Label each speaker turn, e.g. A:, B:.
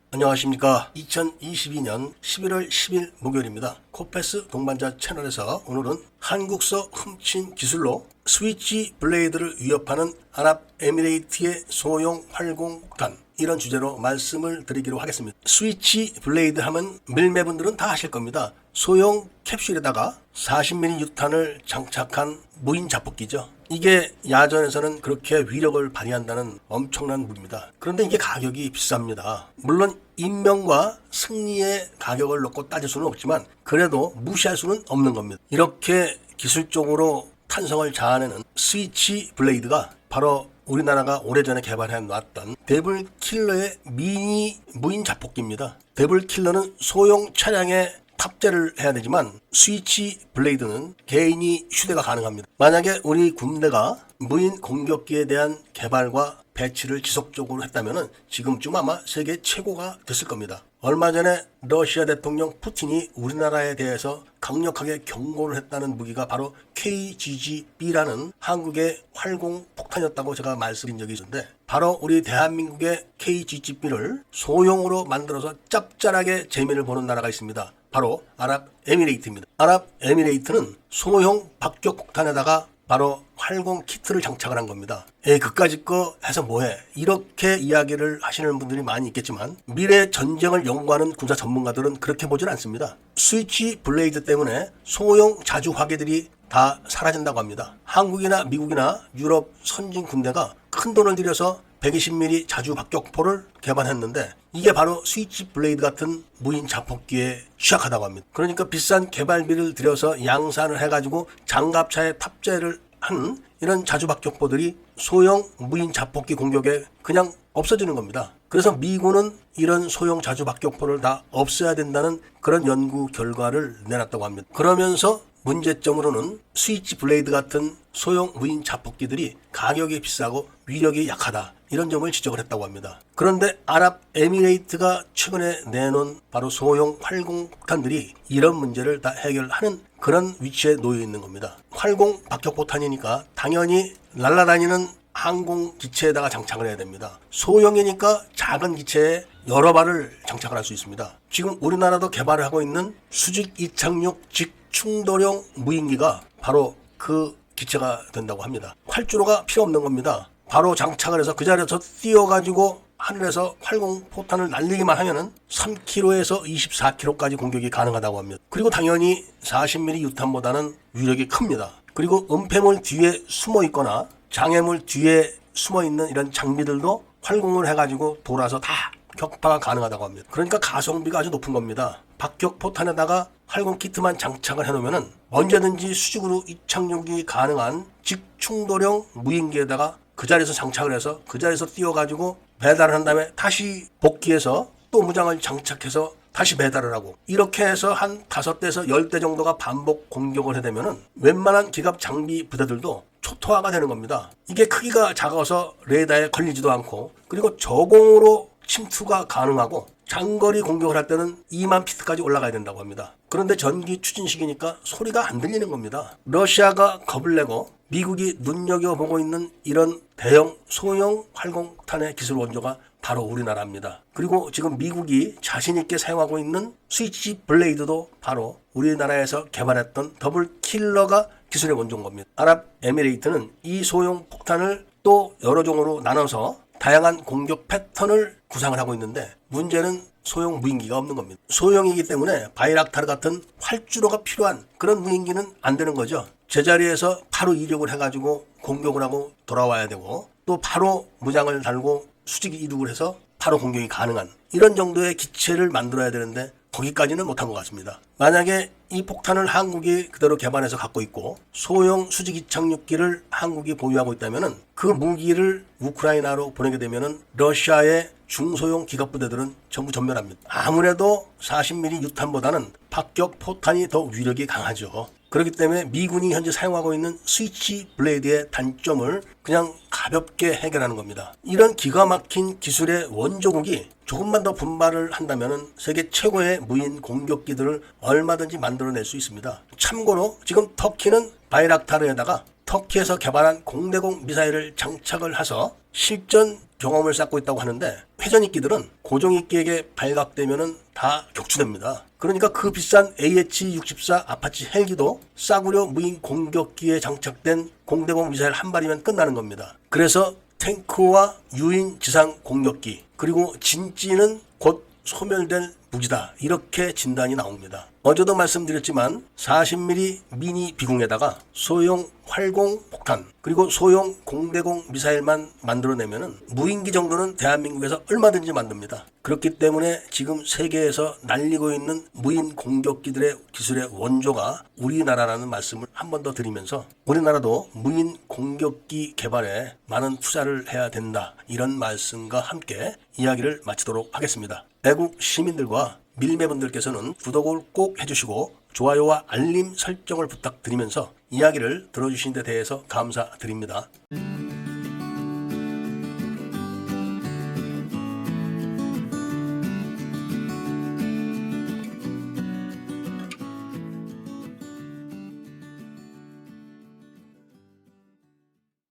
A: 안녕하십니까. 2022년 11월 10일 목요일입니다. 코패스 동반자 채널에서 오늘은 한국서 훔친 기술로 스위치 블레이드를 위협하는 아랍에미레이트의 소형 활공탄, 이런 주제로 말씀을 드리기로 하겠습니다. 스위치 블레이드 하면 밀매분들은 다 아실 겁니다. 소형 캡슐에다가 40mm 유탄을 장착한 무인 자폭기죠. 이게 야전에서는 그렇게 위력을 발휘한다는 엄청난 무기입니다. 그런데 이게 가격이 비쌉니다. 물론 인명과 승리의 가격을 놓고 따질 수는 없지만 그래도 무시할 수는 없는 겁니다. 이렇게 기술적으로 탄성을 자아내는 스위치 블레이드가 바로 우리나라가 오래전에 개발해 놨던 데블킬러의 미니 무인 자폭기입니다. 데블킬러는 소형 차량에 탑재를 해야 되지만 스위치 블레이드는 개인이 휴대가 가능합니다. 만약에 우리 군대가 무인 공격기에 대한 개발과 배치를 지속적으로 했다면 지금쯤 아마 세계 최고가 됐을 겁니다. 얼마 전에 러시아 대통령 푸틴이 우리나라에 대해서 강력하게 경고를 했다는 무기가 바로 KGB-B라는 한국의 활공폭탄이었다고 제가 말씀드린 적이 있는데, 바로 우리 대한민국의 KGB-B를 소형으로 만들어서 짭짤하게 재미를 보는 나라가 있습니다. 바로 아랍에미레이트입니다. 아랍에미레이트는 소형 박격폭탄에다가 바로 활공 키트를 장착을 한 겁니다. 그까짓 거 해서 뭐해? 이렇게 이야기를 하시는 분들이 많이 있겠지만 미래 전쟁을 연구하는 군사 전문가들은 그렇게 보질 않습니다. 스위치 블레이드 때문에 소형 자주 화기들이 다 사라진다고 합니다. 한국이나 미국이나 유럽 선진 군대가 큰 돈을 들여서 120mm 자주 박격포를 개발했는데 이게 바로 스위치 블레이드 같은 무인 자폭기에 취약하다고 합니다. 그러니까 비싼 개발비를 들여서 양산을 해가지고 장갑차에 탑재를 한 이런 자주 박격포들이 소형 무인 자폭기 공격에 그냥 없어지는 겁니다. 그래서 미군은 이런 소형 자주 박격포를 다 없애야 된다는 그런 연구 결과를 내놨다고 합니다. 그러면서 문제점으로는 스위치 블레이드 같은 소형 무인 자폭기들이 가격이 비싸고 위력이 약하다, 이런 점을 지적을 했다고 합니다. 그런데 아랍에미레이트가 최근에 내놓은 바로 소형 활공폭탄들이 이런 문제를 다 해결하는 그런 위치에 놓여 있는 겁니다. 활공 박격포탄이니까 당연히 날아다니는 항공 기체에다가 장착을 해야 됩니다. 소형이니까 작은 기체에 여러 발을 장착을 할 수 있습니다. 지금 우리나라도 개발을 하고 있는 수직 이착륙 직충돌형 무인기가 바로 그 기체가 된다고 합니다. 활주로가 필요 없는 겁니다. 바로 장착을 해서 그 자리에서 띄워가지고 하늘에서 활공포탄을 날리기만 하면은 3km에서 24km까지 공격이 가능하다고 합니다. 그리고 당연히 40mm 유탄보다는 위력이 큽니다. 그리고 은폐물 뒤에 숨어 있거나 장애물 뒤에 숨어 있는 이런 장비들도 활공을 해가지고 돌아서 다 격파가 가능하다고 합니다. 그러니까 가성비가 아주 높은 겁니다. 박격포탄에다가 활공 키트만 장착을 해놓으면은 언제든지 수직으로 이착륙이 가능한 직충돌형 무인기에다가 그 자리에서 장착을 해서 그 자리에서 띄워가지고 배달을 한 다음에 다시 복귀해서 또 무장을 장착해서 다시 배달을 하고, 이렇게 해서 한 5대에서 10대 정도가 반복 공격을 해대면은 웬만한 기갑 장비 부대들도 초토화가 되는 겁니다. 이게 크기가 작아서 레이더에 걸리지도 않고, 그리고 저공으로 침투가 가능하고 장거리 공격을 할 때는 2만 피트까지 올라가야 된다고 합니다. 그런데 전기 추진식이니까 소리가 안 들리는 겁니다. 러시아가 겁을 내고 미국이 눈여겨보고 있는 이런 대형 소형 활공탄의 기술 원조가 바로 우리나라입니다. 그리고 지금 미국이 자신있게 사용하고 있는 스위치 블레이드도 바로 우리나라에서 개발했던 더블킬러가 기술의 원조인 겁니다. 아랍에미레이트는 이 소형 폭탄을 또 여러 종으로 나눠서 다양한 공격 패턴을 구상을 하고 있는데 문제는 소형 무인기가 없는 겁니다. 소형이기 때문에 바이락타르 같은 활주로가 필요한 그런 무인기는 안 되는 거죠. 제자리에서 바로 이륙을 해가지고 공격을 하고 돌아와야 되고, 또 바로 무장을 달고 수직 이륙을 해서 바로 공격이 가능한 이런 정도의 기체를 만들어야 되는데 거기까지는 못한 것 같습니다. 만약에 이 폭탄을 한국이 그대로 개발해서 갖고 있고 소형 수직 이착륙기를 한국이 보유하고 있다면 그 무기를 우크라이나로 보내게 되면 러시아의 중소형 기갑부대들은 전부 전멸합니다. 아무래도 40mm 유탄보다는 박격 포탄이 더 위력이 강하죠. 그렇기 때문에 미군이 현재 사용하고 있는 스위치 블레이드의 단점을 그냥 가볍게 해결하는 겁니다. 이런 기가 막힌 기술의 원조국이 조금만 더 분발을 한다면 세계 최고의 무인 공격기들을 얼마든지 만들어낼 수 있습니다. 참고로 지금 터키는 바이락타르에다가 터키에서 개발한 공대공 미사일을 장착을 해서 실전 경험을 쌓고 있다고 하는데, 회전익기들은 고정익기에게 발각되면은 다 격추됩니다. 그러니까 그 비싼 AH-64 아파치 헬기도 싸구려 무인 공격기에 장착된 공대공 미사일 한 발이면 끝나는 겁니다. 그래서 탱크와 유인 지상 공격기, 그리고 진지는 곧 소멸될 무기다, 이렇게 진단이 나옵니다. 어제도 말씀드렸지만 40mm 미니 비공에다가 소형 활공 폭탄 그리고 소형 공대공 미사일만 만들어내면은 무인기 정도는 대한민국에서 얼마든지 만듭니다. 그렇기 때문에 지금 세계에서 날리고 있는 무인 공격기들의 기술의 원조가 우리나라라는 말씀을 한 번 더 드리면서, 우리나라도 무인 공격기 개발에 많은 투자를 해야 된다, 이런 말씀과 함께 이야기를 마치도록 하겠습니다. 애국 시민들과 밀매분들께서는 구독을 꼭 해주시고 좋아요와 알림 설정을 부탁드리면서 이야기를 들어주신 데 대해서 감사드립니다.